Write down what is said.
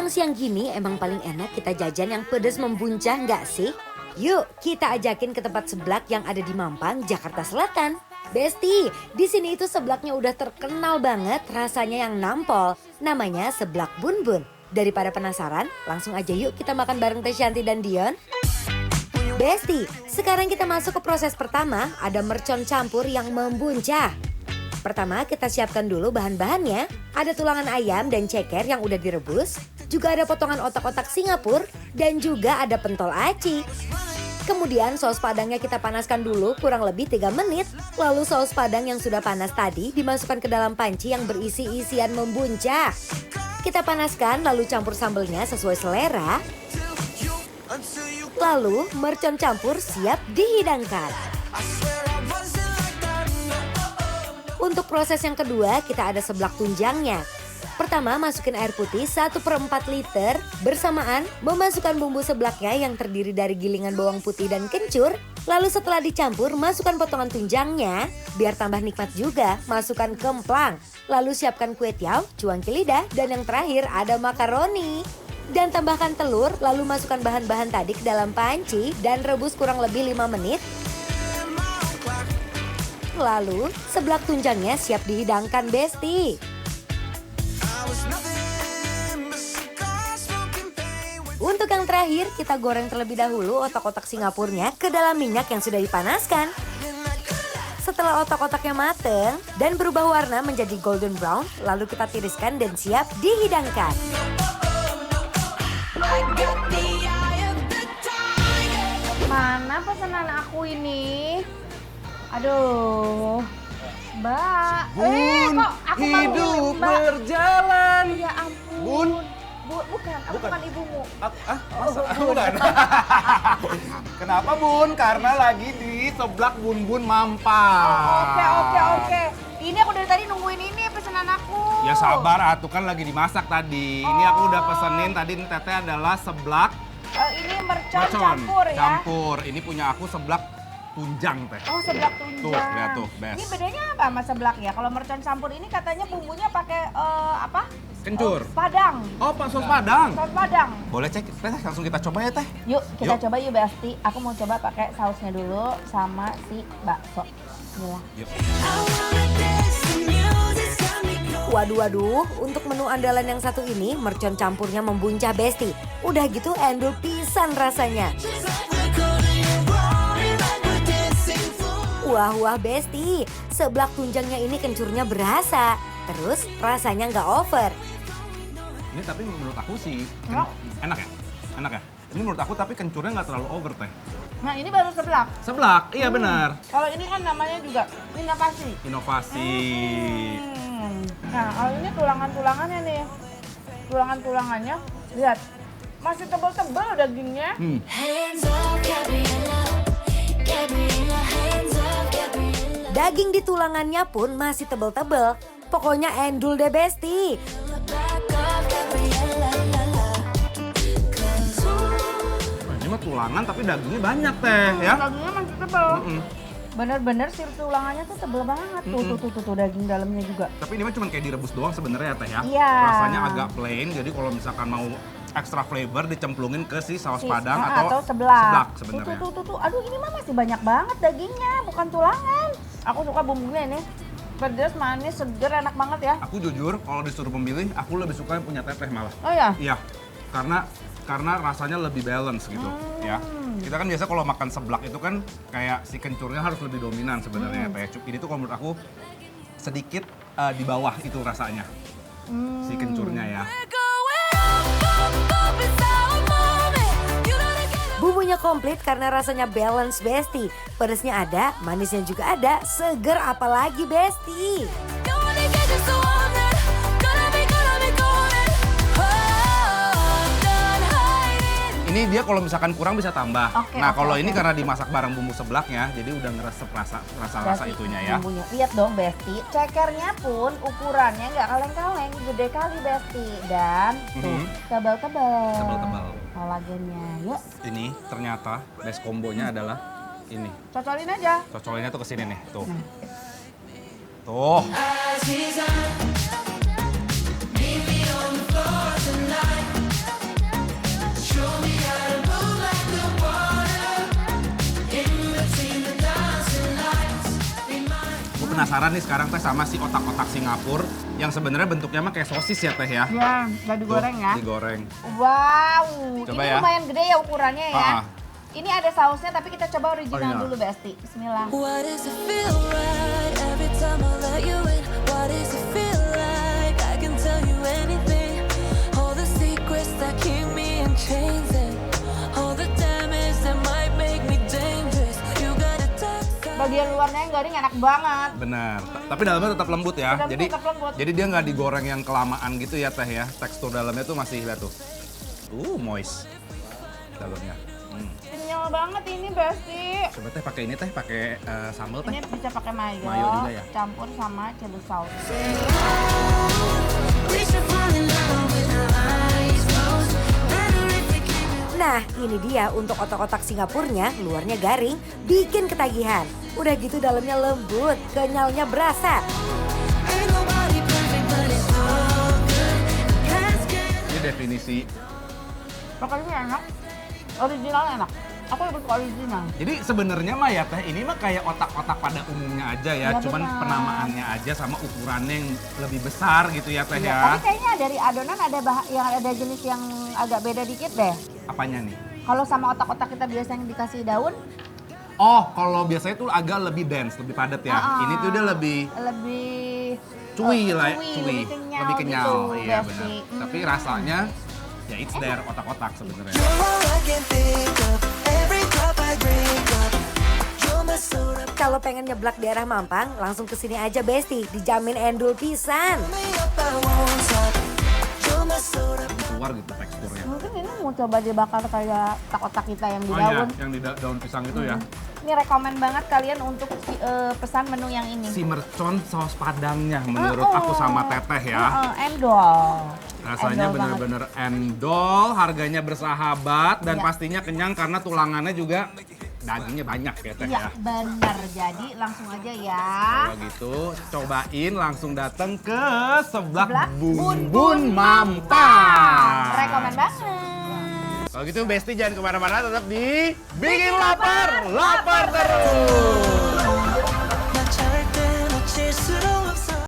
Siang-siang gini emang paling enak kita jajan yang pedas membuncah nggak sih? Yuk kita ajakin ke tempat seblak yang ada di Mampang, Jakarta Selatan. Besti, di sini itu seblaknya udah terkenal banget, rasanya yang nampol. Namanya seblak Bun Bun. Daripada penasaran, langsung aja yuk kita makan bareng Teh Shanti dan Dion. Besti, sekarang kita masuk ke proses pertama, ada mercon campur yang membuncah. Pertama kita siapkan dulu bahan-bahannya. Ada tulangan ayam dan ceker yang udah direbus. Juga ada potongan otak-otak Singapura dan juga ada pentol aci. Kemudian saus padangnya kita panaskan dulu kurang lebih 3 menit. Lalu saus padang yang sudah panas tadi dimasukkan ke dalam panci yang berisi isian membuncah. Kita panaskan lalu campur sambelnya sesuai selera. Lalu mercon campur siap dihidangkan. Untuk proses yang kedua, kita ada seblak tunjangnya. Pertama, masukin air putih 1/4 liter. Bersamaan, memasukkan bumbu seblaknya yang terdiri dari gilingan bawang putih dan kencur. Lalu setelah dicampur, masukkan potongan tunjangnya. Biar tambah nikmat juga, masukkan kemplang. Lalu siapkan kue tiaw, cuangki lidah, dan yang terakhir ada makaroni. Dan tambahkan telur, lalu masukkan bahan-bahan tadi ke dalam panci dan rebus kurang lebih 5 menit. Lalu, seblak tunjangnya siap dihidangkan, Besti. Untuk yang terakhir, kita goreng terlebih dahulu otak-otak Singapurnya ke dalam minyak yang sudah dipanaskan. Setelah otak-otaknya mateng dan berubah warna menjadi golden brown, lalu kita tiriskan dan siap dihidangkan. Mana pesanan aku ini? Aduh, Mbak. Bun, Kok aku hidup Mbak? berjalan. Ya ampun. Bun. Bukan, aku bukan ibumu. Masa? Bukan. Kenapa Bun? Karena lagi di seblak Bun Bun Mampang. Oke. Ini aku dari tadi nungguin ini pesanan aku. Ya sabar, atuh kan lagi dimasak tadi. Ini aku udah pesenin tadi, ini Teteh adalah seblak Ini mercon campur ya. Campur. Ini punya aku seblak tunjang Teh. Oh, seblak tunjang. Tuh, lihat tuh, best. Ini bedanya apa sama seblak ya? Kalau mercon campur ini katanya bumbunya pakai apa? Kencur. Padang. Oh, Pak Sos Padang. Saus padang. Boleh cek, Teh, langsung kita coba ya Teh. Yuk, kita Yuk. coba yuk Besti. Aku mau coba pakai sausnya dulu sama si bakso. Bismillah. Yuk. Waduh, untuk menu andalan yang satu ini, mercon campurnya membuncah, Besti. Udah gitu endul pisan rasanya. Wah, Besti, seblak tunjangnya ini kencurnya berasa. Terus rasanya nggak over. Ini tapi menurut aku sih Oh. enak ya? Enak ya? Ini menurut aku tapi kencurnya nggak terlalu over Teh. Nah, ini baru seblak. Seblak, iya benar. Kalau ini kan namanya juga inovasi. Inovasi. Nah, kalau ini tulangan-tulangannya nih. Tulangan-tulangannya, lihat. Masih tebal-tebal dagingnya. Daging di tulangannya pun masih tebel-tebel. Pokoknya endul deh, Besti. Ini mah tulangan tapi dagingnya banyak Teh ya. Dagingnya masih tebal. Mm-mm. Bener-bener sih tulangannya tuh tebel banget. Tuh, daging dalamnya juga. Tapi ini mah cuma kayak direbus doang sebenarnya ya Teh ya. Iya. Rasanya agak plain, jadi kalau misalkan mau extra flavor dicemplungin ke si saus padang atau seblak. sebenarnya. Tuh. Aduh, ini mah masih banyak banget dagingnya, bukan tulangan. Aku suka bumbunya ini. Pedas, manis, seger, enak banget ya. Aku jujur kalau disuruh memilih, aku lebih suka yang punya Teteh malah. Oh ya? Iya, karena rasanya lebih balance gitu ya. Kita kan biasa kalau makan seblak itu kan kayak si kencurnya harus lebih dominan sebenarnya Teh. Ini tuh kalau menurut aku sedikit di bawah itu rasanya. Si kencurnya ya. Bumbunya komplit karena rasanya balance, Besti. Pedasnya ada, manisnya juga ada, seger apalagi, Besti. Ini dia kalau misalkan kurang bisa tambah. Oke, Nah, oke, kalau oke. ini karena dimasak bareng bumbu seblaknya, jadi udah ngeresep rasa Besti, itunya ya. Bumbunya. Lihat dong Besti, cekernya pun ukurannya nggak kaleng-kaleng, gede kali Besti. Dan tuh, tebal-tebal. Tebal-tebal. Kolagennya, yuk Ini ternyata best kombonya adalah ini. cocolin aja. Cocolinnya tuh ke sini nih, tuh. Tuh. penasaran nih sekarang teh sama si otak-otak Singapura yang sebenarnya bentuknya mah kayak sosis ya teh ya. Ya, udah digoreng ya. Digoreng. Wow, Coba ini ya. lumayan gede ya ukurannya ya. Ah. Ini ada sausnya tapi kita coba original Original. dulu Besti. Bismillah. Why does it feel right every time I let you in? Why does it feel like I can tell you anything? All the secrets that keep me in chains and all the damage that might make me dangerous. You got a dark side. Bagian luarnya yang garing enak banget. Benar. Tapi dalamnya tetap lembut ya. Dalamnya Jadi tetap lembut. jadi dia nggak digoreng yang kelamaan gitu ya teh ya. Tekstur dalamnya tuh masih lihat tuh. Moist. Dalamnya. Kenyal banget ini Besti. Coba teh pakai ini teh, pakai sambal teh. Ini bisa pakai mayo, Mayo juga ya? campur sama chili sauce. We should fall in love with our eyes closed. Better if we keep it. Nah, ini dia untuk otak-otak Singapurnya, luarnya garing, bikin ketagihan. Udah gitu dalamnya lembut, kenyalnya berasa. Ain't nobody perfect, but it's all good. Past can Ini definisi. Pokoknya enak. Original enak. Aku lebih suka original. Jadi sebenarnya mah ya teh ini mah kayak otak-otak pada umumnya aja ya, Iya, cuman benar. penamaannya aja sama ukurannya yang lebih besar gitu ya teh Iya, ya. tapi kayaknya dari adonan yang ada jenis yang agak beda dikit deh. Apanya nih? Kalau sama otak-otak kita biasa yang dikasih daun, Oh, kalau biasanya tuh agak lebih dense, lebih padat ya. Ah, Ini tuh dia lebih lebih cuy lah, lebih kenyal, lebih kenyal. gitu, Iya Besti. benar. Tapi rasanya ya it's there otak-otak sebenarnya. You're all I can think of. Every cup I drink up. You're my soda. Kalau pengen nyeblak daerah Mampang, langsung kesini aja Besti, dijamin endul pisan. Me up, I won't stop. You're my soda. Keluar gitu teksturnya. Mungkin ini mau coba dibakar kayak otak-otak kita yang di Oh iya, daun. yang di daun pisang itu ya. Ini rekomen banget kalian untuk pesan menu yang ini. Si mercon saus padangnya menurut aku sama teteh ya. Endol. Rasanya Endol banget. bener-bener endol, harganya bersahabat dan Iya. pastinya kenyang karena tulangannya juga dagingnya banyak ya teh Iya ya. benar. Jadi langsung aja ya. Kalau gitu cobain langsung datang ke seblak Seblak Bun Bun Bun Mampang. Rekomen banget. Kalau gitu Besti jangan kemana-mana, tetap di Bikin Lapar, Lapar terus.